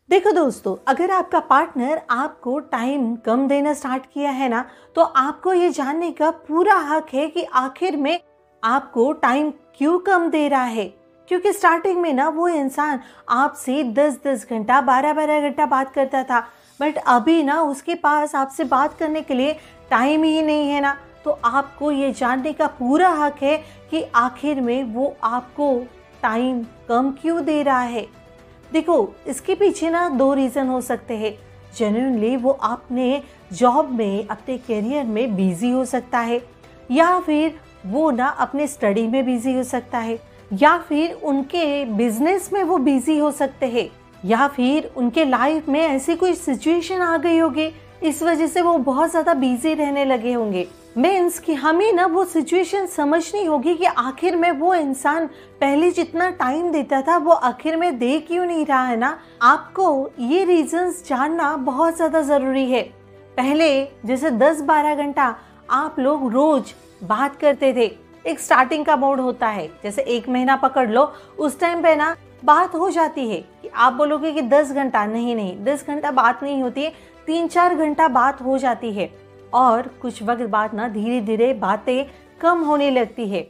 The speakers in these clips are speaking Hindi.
देखो दोस्तों, अगर आपका पार्टनर आपको टाइम कम देना स्टार्ट किया है ना, तो आपको ये जानने का पूरा हक है कि आखिर में आपको टाइम क्यों कम दे रहा है। क्योंकि स्टार्टिंग में ना वो इंसान आपसे 10-10 घंटा 12-12 घंटा बात करता था, बट अभी ना उसके पास आपसे बात करने के लिए टाइम ही नहीं है ना। तो आपको ये जानने का पूरा हक है कि आखिर में वो आपको टाइम कम क्यों दे रहा है। देखो, इसके पीछे ना दो रीज़न हो सकते हैं। जेन्युइनली वो अपने जॉब में, अपने करियर में बिजी हो सकता है, या फिर वो ना अपने स्टडी में बिजी हो सकता है, या फिर उनके बिजनेस में वो बिजी हो सकते हैं, या फिर उनके लाइफ में ऐसी कोई सिचुएशन आ गई होगी, इस वजह से वो बहुत ज़्यादा बिजी रहने लगे होंगे। मीन्स कि हमें ना वो सिचुएशन समझनी होगी कि आखिर में वो इंसान पहले जितना टाइम देता था वो आखिर में दे क्यों नहीं रहा है ना। आपको ये रीजंस जानना बहुत ज़्यादा ज़रूरी है। पहले जैसे 10-12 घंटा आप लोग रोज बात करते थे, एक स्टार्टिंग का मोड होता है, जैसे 1 महीना पकड़ लो, उस टाइम पे ना बात हो जाती है कि आप बोलोगे कि 10 घंटा, नहीं 10 घंटा बात नहीं होती है, 3-4 घंटा बात हो जाती है। और कुछ वक्त बाद ना धीरे धीरे बातें कम होने लगती है।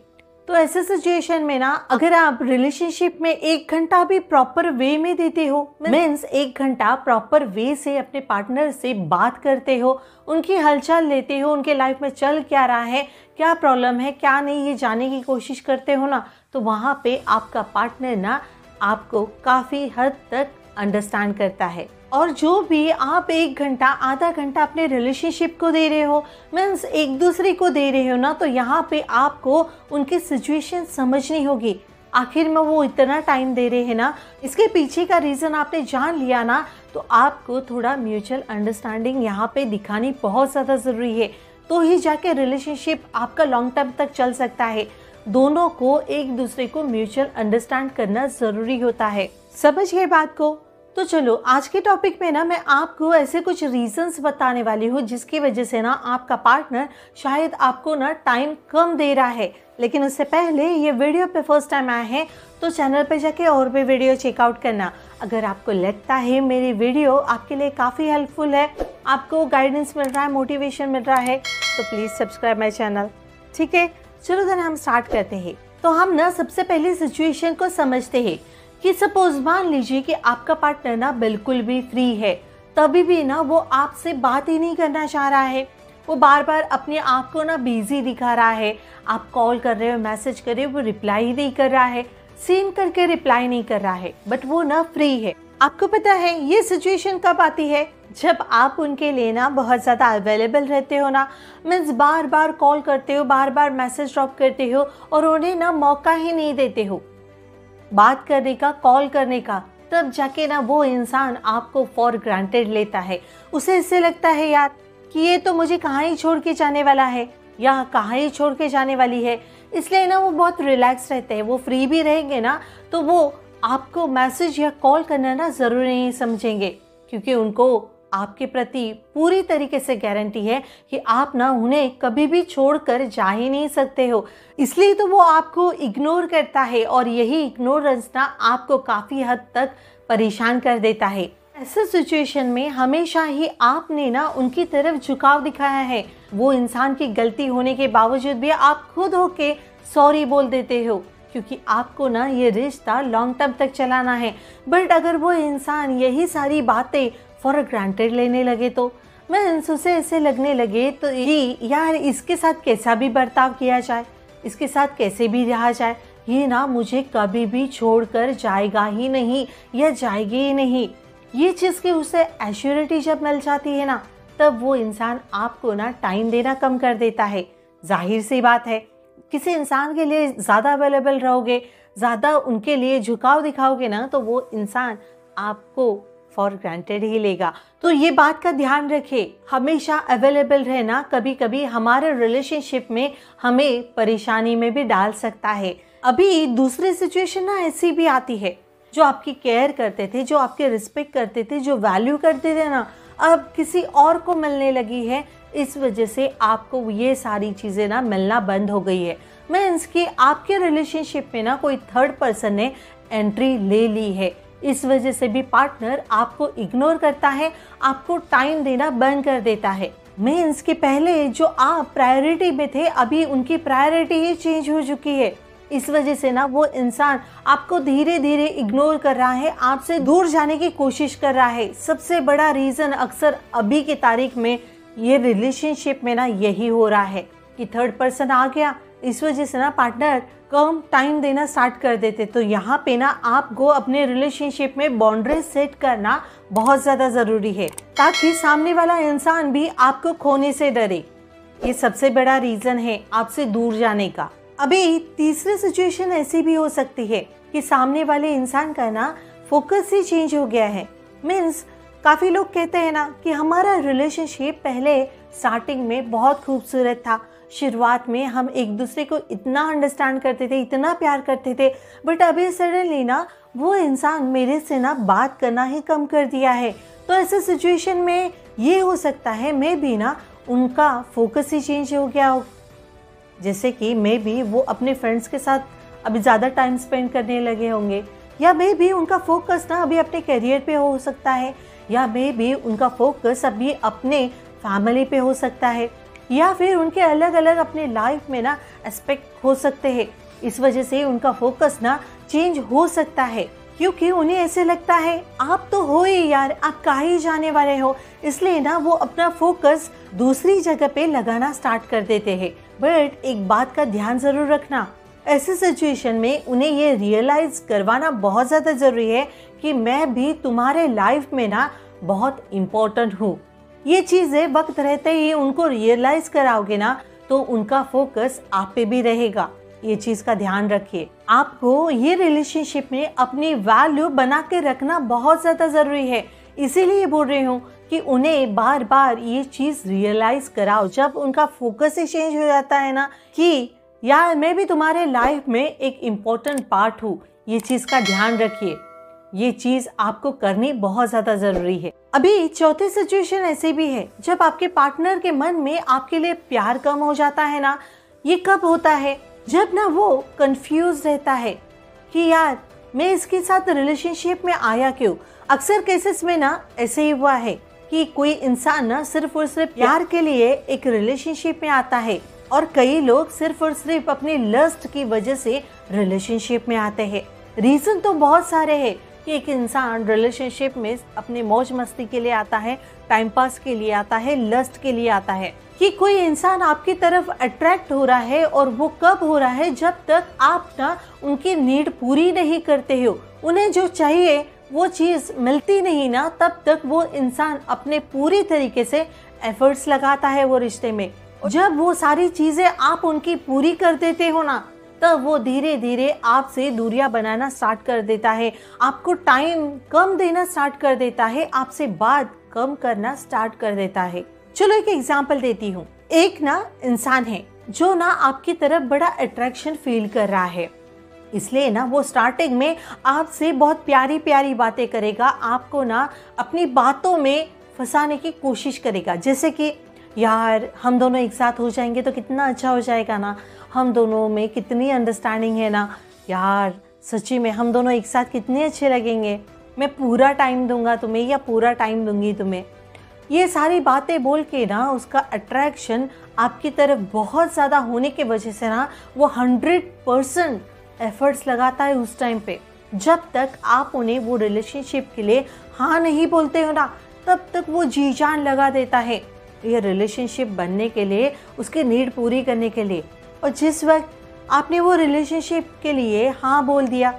तो ऐसे सिचुएशन में ना अगर आप रिलेशनशिप में 1 घंटा भी प्रॉपर वे में देते हो, मीन्स 1 घंटा प्रॉपर वे से अपने पार्टनर से बात करते हो, उनकी हलचल लेते हो, उनके लाइफ में चल क्या रहा है, क्या प्रॉब्लम है, क्या नहीं, ये जानने की कोशिश करते हो ना, तो वहाँ पे आपका पार्टनर ना आपको काफ़ी हद तक अंडरस्टैंड करता है। और जो भी आप 1 घंटा आधा घंटा अपने रिलेशनशिप को दे रहे हो, मीन्स एक दूसरे को दे रहे हो ना, तो यहाँ पे आपको उनकी सिचुएशन समझनी होगी। आखिर में वो इतना टाइम दे रहे हैं ना, इसके पीछे का रीज़न आपने जान लिया ना, तो आपको थोड़ा म्यूचुअल अंडरस्टैंडिंग यहाँ पे दिखानी बहुत ज़्यादा ज़रूरी है। तो ही जाके रिलेशनशिप आपका लॉन्ग टर्म तक चल सकता है। दोनों को एक दूसरे को म्यूचुअल अंडरस्टैंड करना ज़रूरी होता है। समझ गए बात को? तो चलो, आज के टॉपिक में ना मैं आपको ऐसे कुछ रीजंस बताने वाली हूँ जिसकी वजह से ना आपका पार्टनर शायद आपको ना टाइम कम दे रहा है। लेकिन उससे पहले ये वीडियो पे फर्स्ट टाइम आए हैं तो चैनल पे जाके और भी वीडियो चेकआउट करना। अगर आपको लगता है मेरी वीडियो आपके लिए काफ़ी हेल्पफुल है, आपको गाइडेंस मिल रहा है, मोटिवेशन मिल रहा है, तो प्लीज़ सब्सक्राइब माई चैनल। ठीक है, चलो देन हम स्टार्ट करते हैं। तो हम ना सबसे पहले सिचुएशन को समझते हैं कि सपोज मान लीजिए कि आपका पार्टनर ना बिल्कुल भी फ्री है, तभी भी ना वो आपसे बात ही नहीं करना चाह रहा है। वो बार बार अपने आप को ना बिजी दिखा रहा है, आप कॉल कर रहे हो, मैसेज कर रहे हो, वो रिप्लाई ही नहीं कर रहा है, सीन करके रिप्लाई नहीं कर रहा है, बट वो ना फ्री है। आपको पता है ये सिचुएशन कब आती है? जब आप उनके लिए ना बहुत ज़्यादा अवेलेबल रहते हो ना, मीन्स बार बार कॉल करते हो, बार बार मैसेज ड्रॉप करते हो और उन्हें ना मौका ही नहीं देते हो बात करने का, कॉल करने का, तब जाके ना वो इंसान आपको फॉर ग्रांटेड लेता है। उसे इससे लगता है यार कि ये तो मुझे कहाँ ही छोड़ के जाने वाला है या कहाँ ही छोड़ के जाने वाली है, इसलिए ना वो बहुत रिलैक्स रहते हैं। वो फ्री भी रहेंगे ना तो वो आपको मैसेज या कॉल करना ना ज़रूरी नहीं समझेंगे, क्योंकि उनको आपके प्रति पूरी तरीके से गारंटी है कि आप ना उन्हें कभी भी छोड़कर जा ही नहीं सकते हो। इसलिए तो वो आपको इग्नोर करता है और यही इग्नोरेंस ना आपको काफ़ी हद तक परेशान कर देता है। ऐसे सिचुएशन में हमेशा ही आपने ना उनकी तरफ झुकाव दिखाया है। वो इंसान की गलती होने के बावजूद भी आप खुद होके सॉरी बोल देते हो, क्योंकि आपको ना ये रिश्ता लॉन्ग टर्म तक चलाना है। बट अगर वो इंसान यही सारी बातें फॉर ग्रांटेड लेने लगे तो मीन्स उसे ऐसे लगने लगे तो यार इसके साथ कैसा भी बर्ताव किया जाए, इसके साथ कैसे भी रहा जाए, ये ना मुझे कभी भी छोड़कर जाएगा ही नहीं या जाएगी ही नहीं। ये चीज़ की उसे एश्योरिटी जब मिल जाती है ना, तब वो इंसान आपको ना टाइम देना कम कर देता है। जाहिर सी बात है, किसी इंसान के लिए ज़्यादा अवेलेबल रहोगे, ज़्यादा उनके लिए झुकाव दिखाओगे ना, तो वो इंसान आपको फॉर ग्रांटेड ही लेगा। तो ये बात का ध्यान रखें, हमेशा अवेलेबल रहना कभी कभी हमारे रिलेशनशिप में हमें परेशानी में भी डाल सकता है। अभी दूसरी सिचुएशन ना ऐसी भी आती है, जो आपकी केयर करते थे, जो आपके रिस्पेक्ट करते थे, जो वैल्यू करते थे ना, अब किसी और को मिलने लगी है। इस वजह से आपको ये सारी चीज़ें ना मिलना बंद हो गई है। मीन्स कि आपके रिलेशनशिप में ना कोई थर्ड पर्सन ने एंट्री ले ली है। इस वजह से भी पार्टनर आपको इग्नोर करता है, आपको टाइम देना बंद कर देता है। मीन्स कि पहले जो आप प्रायोरिटी में थे, अभी उनकी प्रायोरिटी ही चेंज हो चुकी है। इस वजह से ना वो इंसान आपको धीरे धीरे इग्नोर कर रहा है, आपसे दूर जाने की कोशिश कर रहा है। सबसे बड़ा रीज़न अक्सर अभी की तारीख में ये रिलेशनशिप में ना यही हो रहा है कि थर्ड पर्सन आ गया। इस वजह से ना पार्टनर कम टाइम देना स्टार्ट कर देते। तो यहाँ पे ना आपको अपने रिलेशनशिप में बाउंड्री सेट करना बहुत ज़्यादा ज़रूरी है, ताकि सामने वाला इंसान भी आपको खोने से डरे। ये सबसे बड़ा रीज़न है आपसे दूर जाने का। अभी तीसरी सिचुएशन ऐसी भी हो सकती है कि सामने वाले इंसान का ना फोकस ही चेंज हो गया है। मीन्स काफ़ी लोग कहते हैं ना कि हमारा रिलेशनशिप पहले स्टार्टिंग में बहुत खूबसूरत था, शुरुआत में हम एक दूसरे को इतना अंडरस्टैंड करते थे, इतना प्यार करते थे, बट अभी सडनली ना वो इंसान मेरे से ना बात करना ही कम कर दिया है। तो ऐसे सिचुएशन में ये हो सकता है मैं भी ना उनका फोकस ही चेंज हो गया हो। जैसे कि मैं भी वो अपने फ्रेंड्स के साथ अभी ज़्यादा टाइम स्पेंड करने लगे होंगे, या मैं भी उनका फोकस ना अभी अपने करियर पे हो सकता है, या मैं भी उनका फोकस अभी अपने फैमिली पे हो सकता है, या फिर उनके अलग अलग अपने लाइफ में ना एस्पेक्ट हो सकते हैं। इस वजह से उनका फोकस ना चेंज हो सकता है, क्योंकि उन्हें ऐसे लगता है आप तो हो ही यार, आप काहे जाने वाले हो, इसलिए ना वो अपना फोकस दूसरी जगह पे लगाना स्टार्ट कर देते हैं। बट एक बात का ध्यान जरूर रखना, ऐसे सिचुएशन में उन्हें ये रियलाइज करवाना बहुत ज़्यादा ज़रूरी है कि मैं भी तुम्हारे लाइफ में ना बहुत इम्पोर्टेंट हूँ। ये चीज़ें वक्त रहते ही उनको रियलाइज कराओगे ना तो उनका फोकस आप पे भी रहेगा। ये चीज़ का ध्यान रखिए। आपको ये रिलेशनशिप में अपनी वैल्यू बना के रखना बहुत ज़्यादा ज़रूरी है। इसीलिए बोल रही हूँ कि उन्हें बार बार ये चीज़ रियलाइज कराओ। जब उनका फोकस ही चेंज हो जाता है ना कि यार मैं भी तुम्हारे लाइफ में एक इम्पोर्टेंट पार्ट हूँ, ये चीज़ का ध्यान रखिए। ये चीज़ आपको करनी बहुत ज़्यादा ज़रूरी है। अभी चौथी सिचुएशन ऐसी भी है जब आपके पार्टनर के मन में आपके लिए प्यार कम हो जाता है ना। ये कब होता है? जब ना वो कंफ्यूज रहता है कि यार मैं इसके साथ रिलेशनशिप में आया क्यों। अक्सर केसेस में ना ऐसे ही हुआ है कि कोई इंसान ना सिर्फ और सिर्फ प्यार के लिए एक रिलेशनशिप में आता है, और कई लोग सिर्फ और सिर्फ अपनी लस्ट की वजह से रिलेशनशिप में आते हैं। रीजन तो बहुत सारे हैं कि एक इंसान रिलेशनशिप में अपने मौज मस्ती के लिए आता है, टाइम पास के लिए आता है, लस्ट के लिए आता है। कि कोई इंसान आपकी तरफ अट्रैक्ट हो रहा है, और वो कब हो रहा है? जब तक आप ना उनकी नीड पूरी नहीं करते हो, उन्हें जो चाहिए वो चीज़ मिलती नहीं ना, तब तक वो इंसान अपने पूरी तरीके से एफर्ट्स लगाता है वो रिश्ते में। जब वो सारी चीज़ें आप उनकी पूरी कर देते हो ना, तब वो धीरे धीरे आपसे दूरियां बनाना स्टार्ट कर देता है, आपको टाइम कम देना स्टार्ट कर देता है, आपसे बात कम करना स्टार्ट कर देता है। चलो एक एग्जांपल देती हूँ। एक ना इंसान है जो ना आपकी तरफ बड़ा अट्रैक्शन फील कर रहा है, इसलिए ना वो स्टार्टिंग में आपसे बहुत प्यारी प्यारी बातें करेगा, आपको ना अपनी बातों में फंसाने की कोशिश करेगा। जैसे कि यार हम दोनों एक साथ हो जाएंगे तो कितना अच्छा हो जाएगा ना, हम दोनों में कितनी अंडरस्टैंडिंग है ना, यार सच्ची में हम दोनों एक साथ कितने अच्छे लगेंगे, मैं पूरा टाइम दूंगा तुम्हें या पूरा टाइम दूंगी तुम्हें। ये सारी बातें बोल के ना उसका अट्रैक्शन आपकी तरफ बहुत ज़्यादा होने की वजह से ना वो 100% एफर्ट्स लगाता है उस टाइम पे। जब तक आप उन्हें वो रिलेशनशिप के लिए हाँ नहीं बोलते हो ना, तब तक वो जी जान लगा देता है ये रिलेशनशिप बनने के लिए, उसकी नीड पूरी करने के लिए। और जिस वक्त आपने वो रिलेशनशिप के लिए हाँ बोल दिया,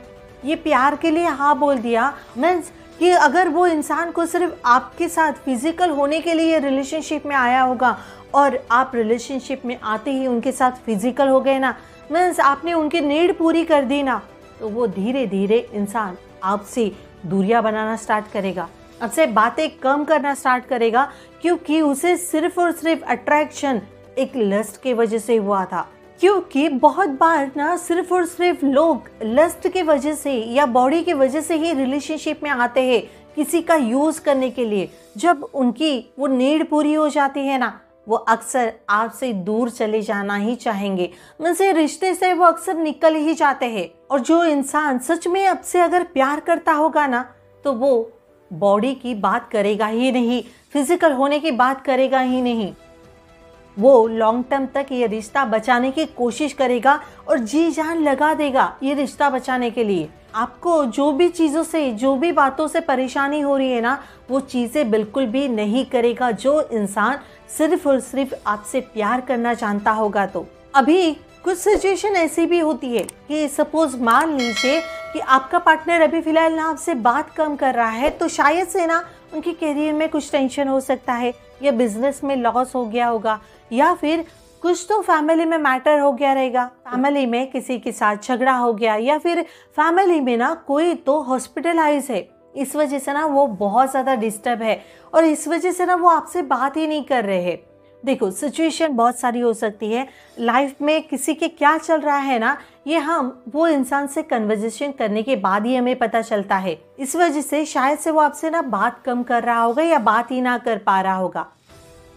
ये प्यार के लिए हाँ बोल दिया, मीन्स कि अगर वो इंसान को सिर्फ आपके साथ फिजिकल होने के लिए रिलेशनशिप में आया होगा, और आप रिलेशनशिप में आते ही उनके साथ फिजिकल हो गए ना, मीन्स आपने उनकी नीड पूरी कर दी ना, तो वो धीरे धीरे इंसान आपसे दूरियां बनाना स्टार्ट करेगा, आपसे बातें कम करना स्टार्ट करेगा, क्योंकि उसे सिर्फ और सिर्फ अट्रैक्शन एक लस्ट की वजह से हुआ था। क्योंकि बहुत बार ना सिर्फ और सिर्फ लोग लस्ट की वजह से या बॉडी की वजह से ही रिलेशनशिप में आते हैं, किसी का यूज करने के लिए। जब उनकी वो नीड पूरी हो जाती है ना, वो अक्सर आपसे दूर चले जाना ही चाहेंगे, उनसे रिश्ते से वो अक्सर निकल ही जाते हैं। और जो इंसान सच में आपसे अगर प्यार करता होगा ना, तो वो बॉडी की बात करेगा ही नहीं, फिजिकल होने की बात करेगा ही नहीं, वो लॉन्ग टर्म तक ये रिश्ता बचाने की कोशिश करेगा और जी जान लगा देगा ये रिश्ता बचाने के लिए। आपको जो भी चीज़ों से, जो भी बातों से परेशानी हो रही है ना, वो चीज़ें बिल्कुल भी नहीं करेगा जो इंसान सिर्फ और सिर्फ आपसे प्यार करना जानता होगा। तो अभी कुछ सिचुएशन ऐसी भी होती है कि सपोज मान लीजिए कि आपका पार्टनर अभी फिलहाल ना आपसे बात कम कर रहा है, तो शायद से ना उनके करियर में कुछ टेंशन हो सकता है, या बिजनेस में लॉस हो गया होगा, या फिर कुछ तो फैमिली में मैटर हो गया रहेगा, फैमिली में किसी के साथ झगड़ा हो गया, या फिर फैमिली में ना कोई तो हॉस्पिटलाइज है। इस वजह से ना वो बहुत ज़्यादा डिस्टर्ब है और इस वजह से ना वो आपसे बात ही नहीं कर रहे हैं। देखो, सिचुएशन बहुत सारी हो सकती है लाइफ में, किसी के क्या चल रहा है ना, ये हम वो इंसान से कन्वर्सेशन करने के बाद ही हमें पता चलता है। इस वजह से शायद से वो आपसे ना बात कम कर रहा होगा या बात ही ना कर पा रहा होगा।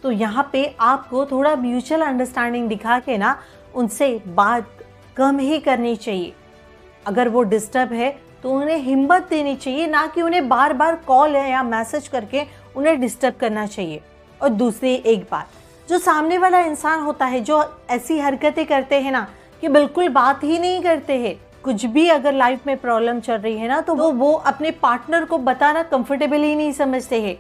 तो यहाँ पे आपको थोड़ा म्यूचुअल अंडरस्टैंडिंग दिखा के ना उनसे बात कम ही करनी चाहिए। अगर वो डिस्टर्ब है तो उन्हें हिम्मत देनी चाहिए, ना कि उन्हें बार बार कॉल या मैसेज करके उन्हें डिस्टर्ब करना चाहिए। और दूसरी एक बात, जो सामने वाला इंसान होता है जो ऐसी हरकतें करते हैं ना कि बिल्कुल बात ही नहीं करते हैं, कुछ भी अगर लाइफ में प्रॉब्लम चल रही है ना, तो वो अपने पार्टनर को बताना कंफर्टेबल ही नहीं समझते हैं,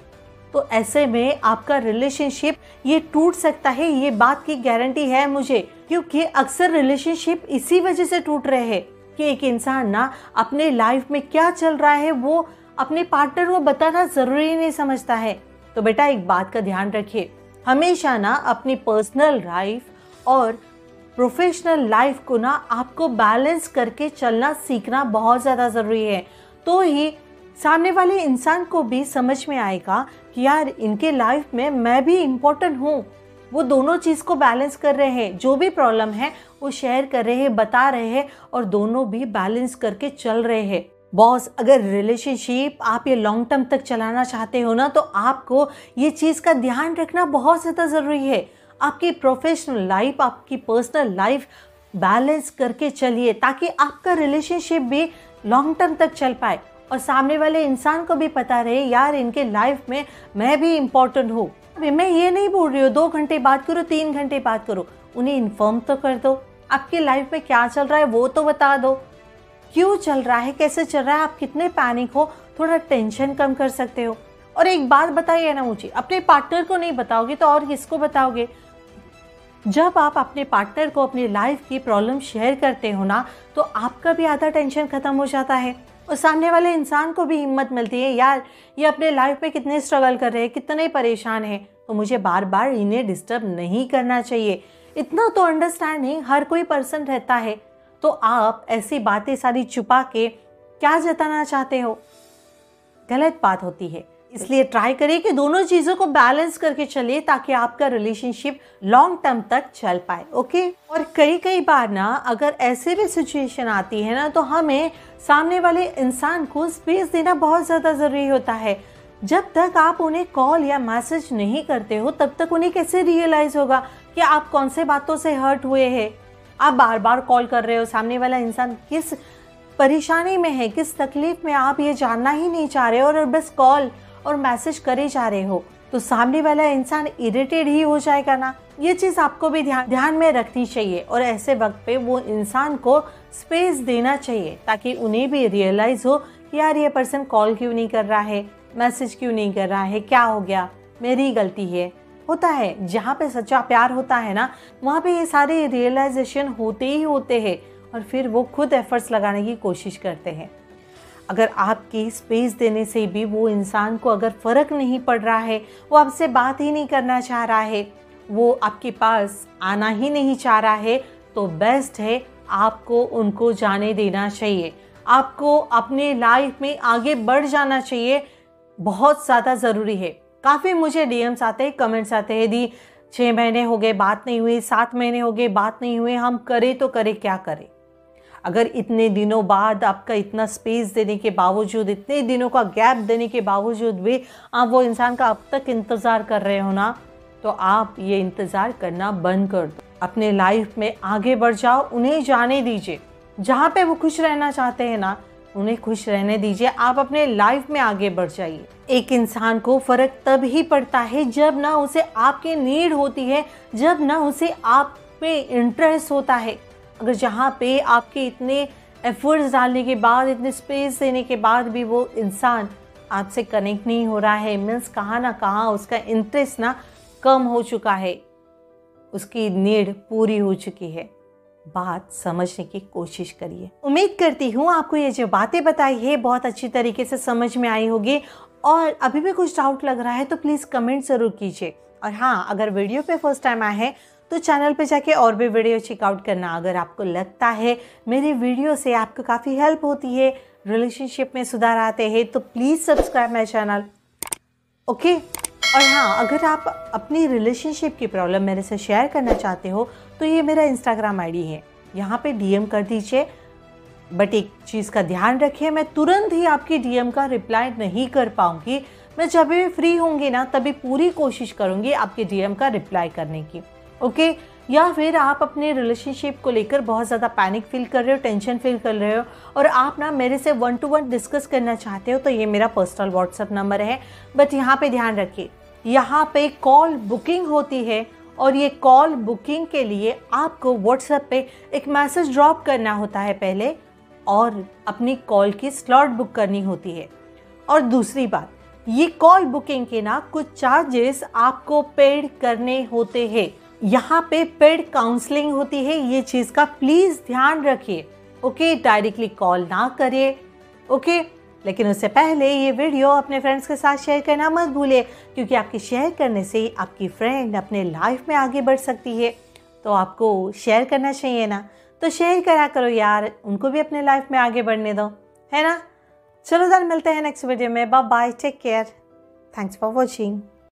तो ऐसे में आपका रिलेशनशिप ये टूट सकता है। ये बात की गारंटी है मुझे, क्योंकि अक्सर रिलेशनशिप इसी वजह से टूट रहे हैं कि एक इंसान ना अपने लाइफ में क्या चल रहा है वो अपने पार्टनर को बताना जरूरी नहीं समझता है। तो बेटा एक बात का ध्यान रखिए, हमेशा ना अपनी पर्सनल लाइफ और प्रोफेशनल लाइफ को ना आपको बैलेंस करके चलना सीखना बहुत ज़्यादा ज़रूरी है। तो ही सामने वाले इंसान को भी समझ में आएगा कि यार इनके लाइफ में मैं भी इम्पोर्टेंट हूँ। वो दोनों चीज़ को बैलेंस कर रहे हैं, जो भी प्रॉब्लम है वो शेयर कर रहे हैं, बता रहे हैं और दोनों भी बैलेंस करके चल रहे हैं। बॉस, अगर रिलेशनशिप आप ये लॉन्ग टर्म तक चलाना चाहते हो ना, तो आपको ये चीज़ का ध्यान रखना बहुत ज़्यादा ज़रूरी है। आपकी प्रोफेशनल लाइफ, आपकी पर्सनल लाइफ बैलेंस करके चलिए, ताकि आपका रिलेशनशिप भी लॉन्ग टर्म तक चल पाए और सामने वाले इंसान को भी पता रहे यार इनके लाइफ में मैं भी इम्पोर्टेंट हूँ। मैं ये नहीं बोल रही हूँ 2 घंटे बात करो, 3 घंटे बात करो, उन्हें इन्फॉर्म तो कर दो, आपकी लाइफ में क्या चल रहा है वो तो बता दो, क्यों चल रहा है, कैसे चल रहा है, आप कितने पैनिक हो, थोड़ा टेंशन कम कर सकते हो। और एक बात बताइए ना मुझे, अपने पार्टनर को नहीं बताओगे तो और किसको बताओगे? जब आप अपने पार्टनर को अपनी लाइफ की प्रॉब्लम शेयर करते हो ना, तो आपका भी आधा टेंशन खत्म हो जाता है और सामने वाले इंसान को भी हिम्मत मिलती है, यार ये अपने लाइफ में कितने स्ट्रगल कर रहे हैं, कितने परेशान हैं, तो मुझे बार बार इन्हें डिस्टर्ब नहीं करना चाहिए। इतना तो अंडरस्टैंडिंग हर कोई पर्सन रहता है। तो आप ऐसी बातें सारी छुपा के क्या जताना चाहते हो? गलत बात होती है। इसलिए ट्राई करिए कि दोनों चीज़ों को बैलेंस करके चलिए, ताकि आपका रिलेशनशिप लॉन्ग टर्म तक चल पाए। ओके। और कई बार ना अगर ऐसे भी सिचुएशन आती है ना, तो हमें सामने वाले इंसान को स्पेस देना बहुत ज़्यादा ज़रूरी होता है। जब तक आप उन्हें कॉल या मैसेज नहीं करते हो, तब तक उन्हें कैसे रियलाइज़ होगा कि आप कौन से बातों से हर्ट हुए हैं। आप बार बार कॉल कर रहे हो, सामने वाला इंसान किस परेशानी में है, किस तकलीफ में, आप ये जानना ही नहीं चाह रहे हो और बस कॉल और मैसेज करे जा रहे हो, तो सामने वाला इंसान इरिटेट ही हो जाएगा ना। ये चीज़ आपको भी ध्यान में रखनी चाहिए और ऐसे वक्त पे वो इंसान को स्पेस देना चाहिए, ताकि उन्हें भी रियलाइज़ हो कि यार ये पर्सन कॉल क्यों नहीं कर रहा है, मैसेज क्यों नहीं कर रहा है, क्या हो गया, मेरी गलती है। होता है, जहाँ पे सच्चा प्यार होता है ना, वहाँ पे ये सारे रियलाइजेशन होते ही होते हैं और फिर वो खुद एफर्ट्स लगाने की कोशिश करते हैं। अगर आपकी स्पेस देने से भी वो इंसान को अगर फ़र्क नहीं पड़ रहा है, वो आपसे बात ही नहीं करना चाह रहा है, वो आपके पास आना ही नहीं चाह रहा है, तो बेस्ट है आपको उनको जाने देना चाहिए। आपको अपने लाइफ में आगे बढ़ जाना चाहिए, बहुत ज़्यादा ज़रूरी है। काफ़ी मुझे डीएम्स आते हैं, कमेंट्स आते हैं, दी 6 महीने हो गए बात नहीं हुई, 7 महीने हो गए बात नहीं हुई, हम करें तो करें क्या करें। अगर इतने दिनों बाद आपका इतना स्पेस देने के बावजूद, इतने दिनों का गैप देने के बावजूद भी आप वो इंसान का अब तक इंतज़ार कर रहे हो ना, तो आप ये इंतज़ार करना बंद कर दो, अपने लाइफ में आगे बढ़ जाओ, उन्हें जाने दीजिए। जहाँ पे वो खुश रहना चाहते हैं ना, उन्हें खुश रहने दीजिए, आप अपने लाइफ में आगे बढ़ जाइए। एक इंसान को फ़र्क तब ही पड़ता है जब ना उसे आपकी नीड होती है, जब ना उसे आप पे इंटरेस्ट होता है। अगर जहाँ पे आपके इतने एफर्ट्स डालने के बाद, इतने स्पेस देने के बाद भी वो इंसान आपसे कनेक्ट नहीं हो रहा है, मीन्स कहाँ ना कहाँ उसका इंटरेस्ट ना कम हो चुका है, उसकी नीड पूरी हो चुकी है। बात समझने की कोशिश करिए। उम्मीद करती हूँ आपको ये जो बातें बताई है बहुत अच्छी तरीके से समझ में आई होगी, और अभी भी कुछ डाउट लग रहा है तो प्लीज़ कमेंट ज़रूर कीजिए। और हाँ, अगर वीडियो पे फर्स्ट टाइम आए हैं तो चैनल पे जाके और भी वीडियो चेकआउट करना। अगर आपको लगता है मेरी वीडियो से आपको काफ़ी हेल्प होती है, रिलेशनशिप में सुधार आते हैं, तो please subscribe my channel, okay. और हाँ, अगर आप अपनी रिलेशनशिप की प्रॉब्लम मेरे से शेयर करना चाहते हो तो ये मेरा इंस्टाग्राम आईडी है, यहाँ पे डीएम कर दीजिए। बट एक चीज़ का ध्यान रखिए, मैं तुरंत ही आपकी डीएम का रिप्लाई नहीं कर पाऊँगी। मैं जब भी फ्री होंगी ना तभी पूरी कोशिश करूँगी आपके डीएम का रिप्लाई करने की, ओके। या फिर आप अपने रिलेशनशिप को लेकर बहुत ज़्यादा पैनिक फील कर रहे हो, टेंशन फील कर रहे हो, और आप ना मेरे से 1-to-1 डिस्कस करना चाहते हो, तो ये मेरा पर्सनल व्हाट्सएप नंबर है। बट यहाँ पे ध्यान रखिए, यहाँ पे कॉल बुकिंग होती है, और ये कॉल बुकिंग के लिए आपको व्हाट्सएप पे एक मैसेज ड्रॉप करना होता है पहले, और अपनी कॉल की स्लॉट बुक करनी होती है। और दूसरी बात, ये कॉल बुकिंग के ना कुछ चार्जेस आपको पेड करने होते हैं। यहाँ पे पेड काउंसलिंग होती है, ये चीज़ का प्लीज़ ध्यान रखिए, ओके। डायरेक्टली कॉल ना करिए, ओके। लेकिन उससे पहले ये वीडियो अपने फ्रेंड्स के साथ शेयर करना मत भूलिए, क्योंकि आपके शेयर करने से आपकी फ्रेंड अपने लाइफ में आगे बढ़ सकती है। तो आपको शेयर करना चाहिए ना, तो शेयर करा करो यार, उनको भी अपने लाइफ में आगे बढ़ने दो, है ना। चलो देन, मिलते हैं नेक्स्ट वीडियो में। Bye bye, take care, thanks for watching.